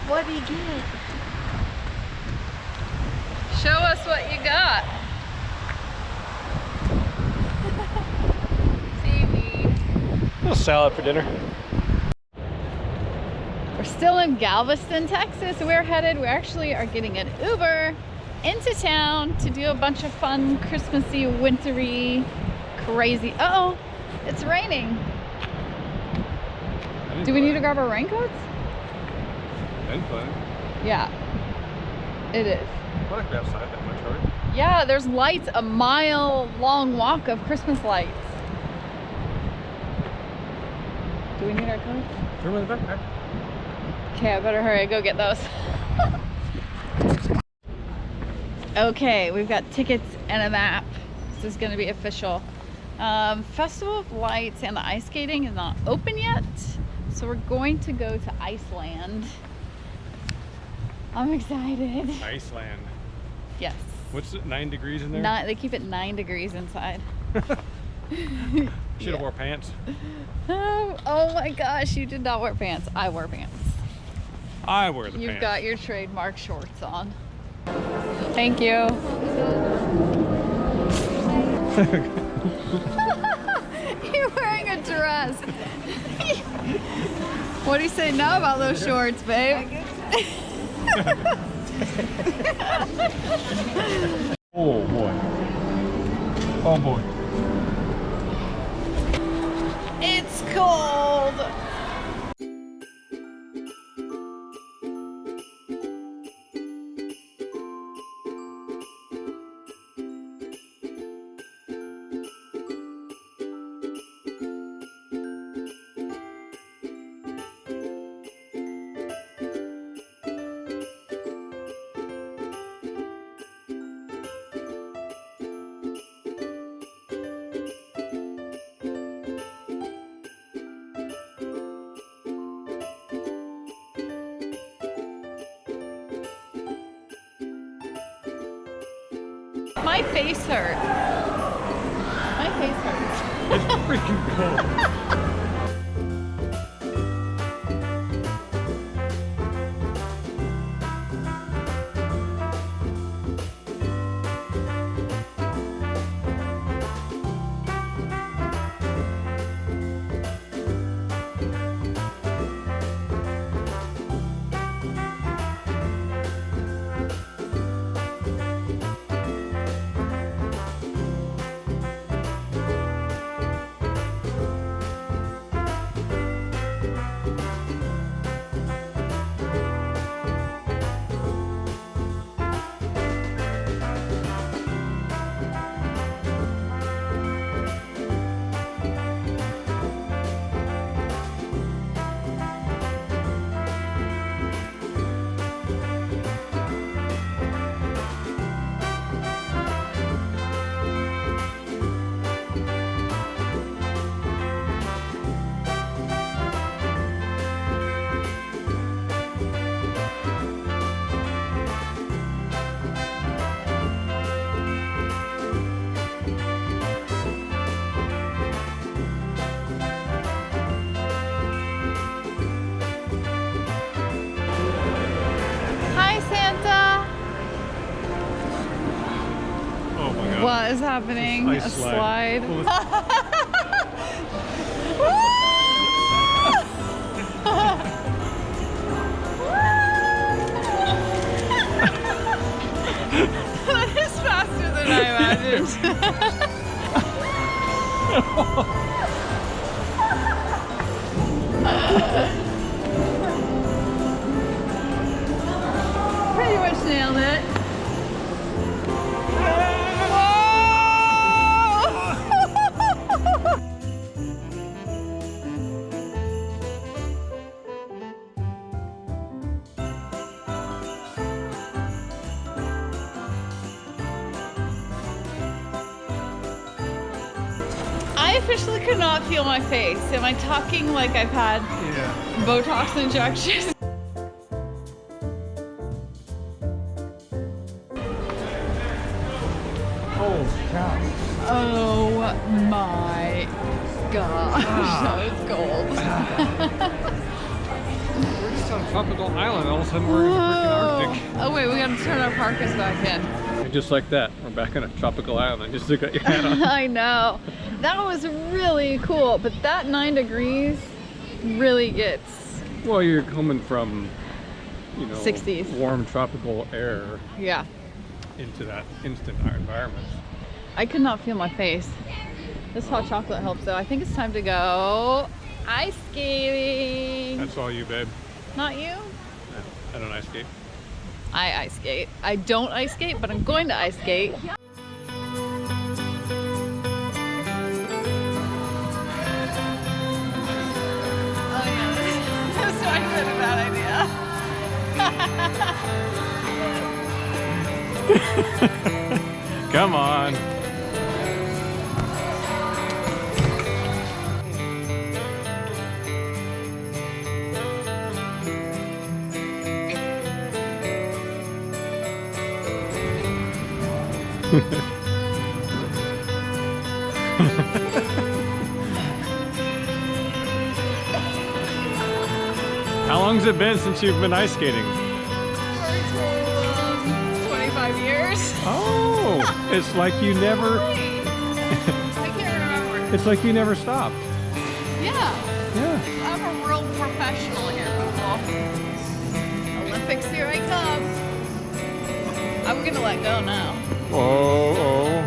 What do you get? Show us what you got. Seaweed. A little salad for dinner. We're still in Galveston, Texas. We actually are getting an Uber into town to do a bunch of fun, Christmassy, wintry, crazy. Uh-oh, it's raining. Do we need to grab our raincoats? Yeah, it is. I want to be outside that much, right? Yeah, there's lights, a mile-long walk of Christmas lights. Do we need our coats? Throw them in the backpack. Okay, I better hurry, go get those. Okay, we've got tickets and a map. This is gonna be official. Festival of Lights and the ice skating is not open yet, so we're going to go to Iceland. I'm excited. Iceland. Yes. What's it, 9 degrees in there? They keep it 9 degrees inside. Should have wore pants. Oh my gosh, you did not wear pants. I wore pants. I wear the You've pants. got your trademark shorts on. Thank you. You're wearing a dress. What do you say now about those shorts, babe? Oh boy. Oh boy. It's cold. My face hurt. My face hurts. It's freaking cold. What is happening? A slide. That is faster than I imagined. Pretty much nailed it. I officially could not feel my face. Am I talking like I've had Botox injections? Oh, cow. Oh my gosh, that was cold. We're just on tropical island. All of a sudden we're in the freaking Arctic. Oh wait, we gotta turn our parkas back in. And just like that, we're back on a tropical island. Just got your hat on. I know. That was really cool, but that 9 degrees really gets... Well, you're coming from, you know, 60s. warm tropical air Yeah. into that instant environment. I could not feel my face. This hot chocolate helps though. I think it's time to go ice skating. That's all you, babe. Not you? I don't ice skate. I ice skate. I don't ice skate, but I'm going to ice skate. Oh yeah, this might have been a bad idea. Come on. How long's it been since you've been ice skating? 25 years. Oh, it's like you never. I can't remember. It's like you never stopped. Yeah. Yeah. I'm a real professional here, people. Olympics, here I come. I'm gonna let go now. Oh.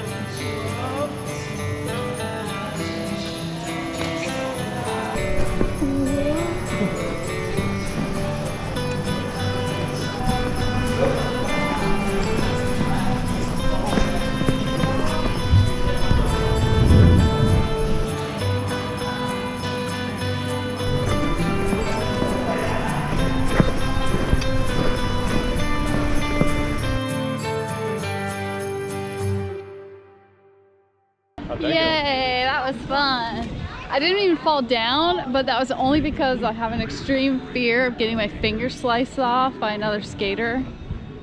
Yay, that was fun. I didn't even fall down, but that was only because I have an extreme fear of getting my finger sliced off by another skater.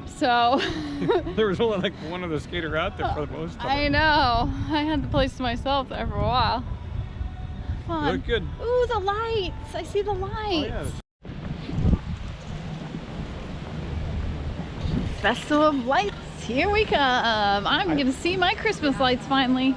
So There was only like one other skater out there for the most part. I know. I had the place to myself there for a while. Fun. You look good. Ooh, the lights. I see the lights. Oh, yeah. Festival of Lights, here we come. I'm gonna see my Christmas lights finally.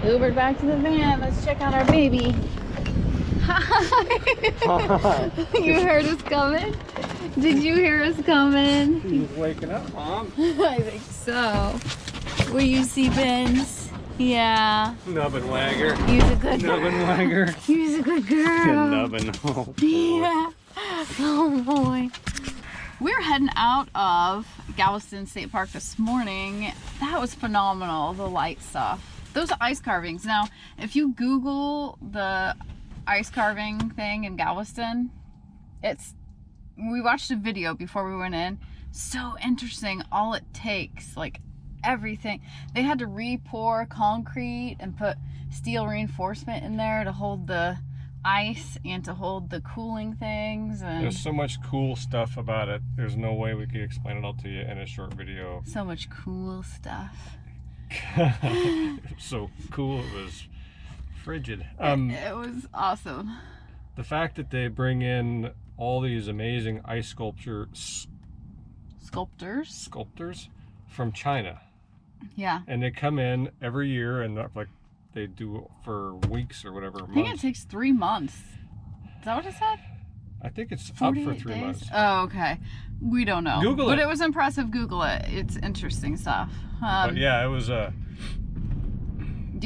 Ubered back to the van. Let's check out our baby. Hi. You heard us coming? Did you hear us coming? He's waking up, Mom. I think so. Will you see Ben's? Yeah. Nubbin wagger. He's a good girl. Nubbin wagger. He's a good girl. Nubbin. Oh, boy. Yeah. Oh boy. We're heading out of Galveston State Park this morning. That was phenomenal, the light stuff. Those ice carvings. Now, if you Google the ice carving thing in Galveston, we watched a video before we went in. So interesting. All it takes, like everything. They had to re-pour concrete and put steel reinforcement in there to hold the ice and to hold the cooling things. And there's so much cool stuff about it. There's no way we could explain it all to you in a short video. So much cool stuff. It was so cool, it was frigid. It was awesome. The fact that they bring in all these amazing ice sculptors from China. Yeah. And they come in every year and like they do for weeks or whatever. I think it takes 3 months. Is that what it said? I think it's up for 3 months. Oh, okay. We don't know. Google it. But it was impressive. Google it. It's interesting stuff. But yeah, it was do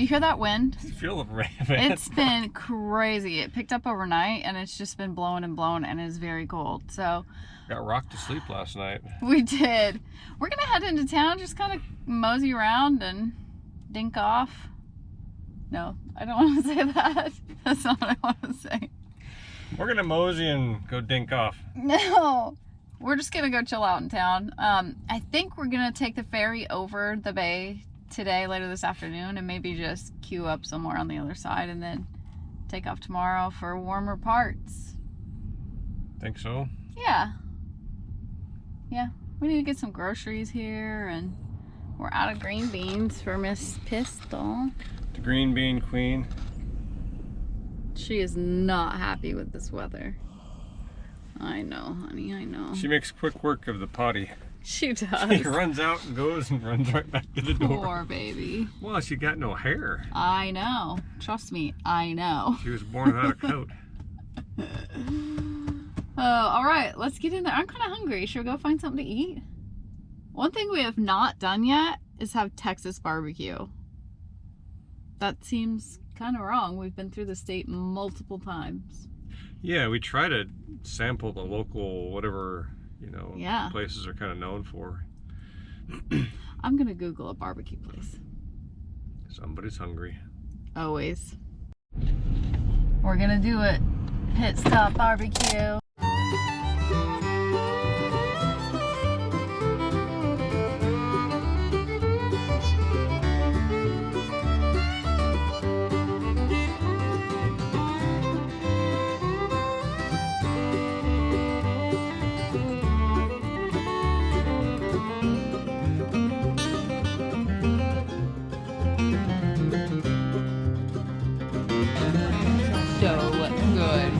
you hear that wind? feel of rain, man. It's been crazy. It picked up overnight and it's just been blowing and blowing and it's very cold. So Got rocked to sleep last night. we did. We're gonna head into town, just kind of mosey around and dink off. No, I don't want to say that. That's not what I want to say. We're gonna mosey and go dink off. No, we're just gonna go chill out in town. I think we're gonna take the ferry over the bay today, later this afternoon, and maybe just queue up somewhere on the other side and then take off tomorrow for warmer parts. Think so? Yeah. Yeah, we need to get some groceries here, and we're out of green beans for Miss Pistol. The green bean queen. She is not happy with this weather. I know, honey, I know. She makes quick work of the potty. She does. She runs out and goes and runs right back to the door. Poor baby. Well, she got no hair. I know. Trust me, I know. She was born without a coat. Oh, all right, let's get in there. I'm kind of hungry. Should we go find something to eat? One thing we have not done yet is have Texas barbecue. That seems kind of wrong. We've been through the state multiple times. Yeah, we try to sample the local, whatever, you know, Yeah. places are kind of known for. I'm gonna Google a barbecue place. Somebody's hungry. Always. We're gonna do it. Pit stop barbecue. So good.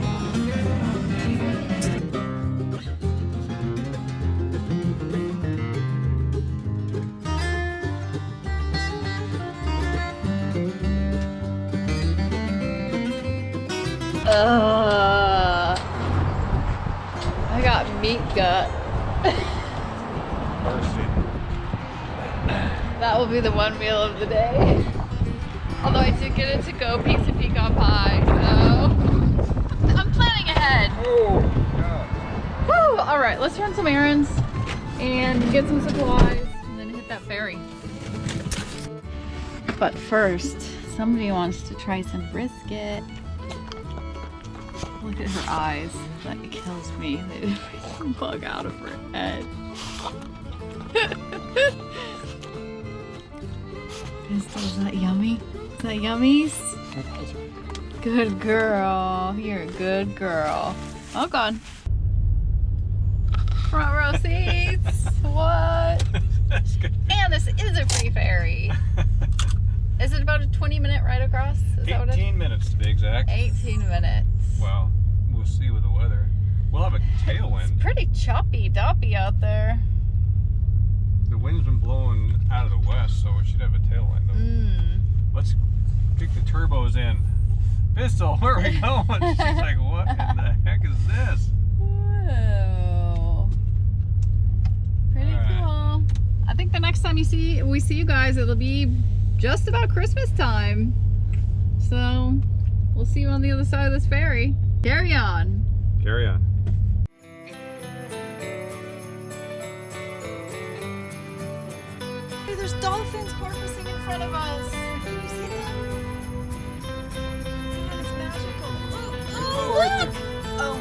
I got meat gut. That will be the one meal of the day. Although I did get a to-go piece of pecan pie, so I'm planning ahead. Oh, God. Woo! All right, let's run some errands and get some supplies and then hit that ferry. But first, somebody wants to try some brisket. Look at her eyes. That kills me. They just bug out of her head. Is that yummy? Is that yummies? Good girl. You're a good girl. Oh, God. Front row seats. What? And this is a free ferry. Is it about a 20-minute ride across? Is that what it is? 18 minutes to be exact. 18 minutes. Well, we'll see with the weather. We'll have a tailwind. It's pretty choppy-doppy out there. The wind's been blowing out of the west, so we should have a tailwind. Let's kick the turbos in. Pistol, where are we going? She's like, what in the heck is this? Oh, pretty cool. I think the next time we see you guys, it'll be just about Christmas time. So we'll see you on the other side of this ferry. Carry on. Carry on. Hey, there's dolphins porpoising in front of us. Can you see them? God, it's magical. Oh, look! Oh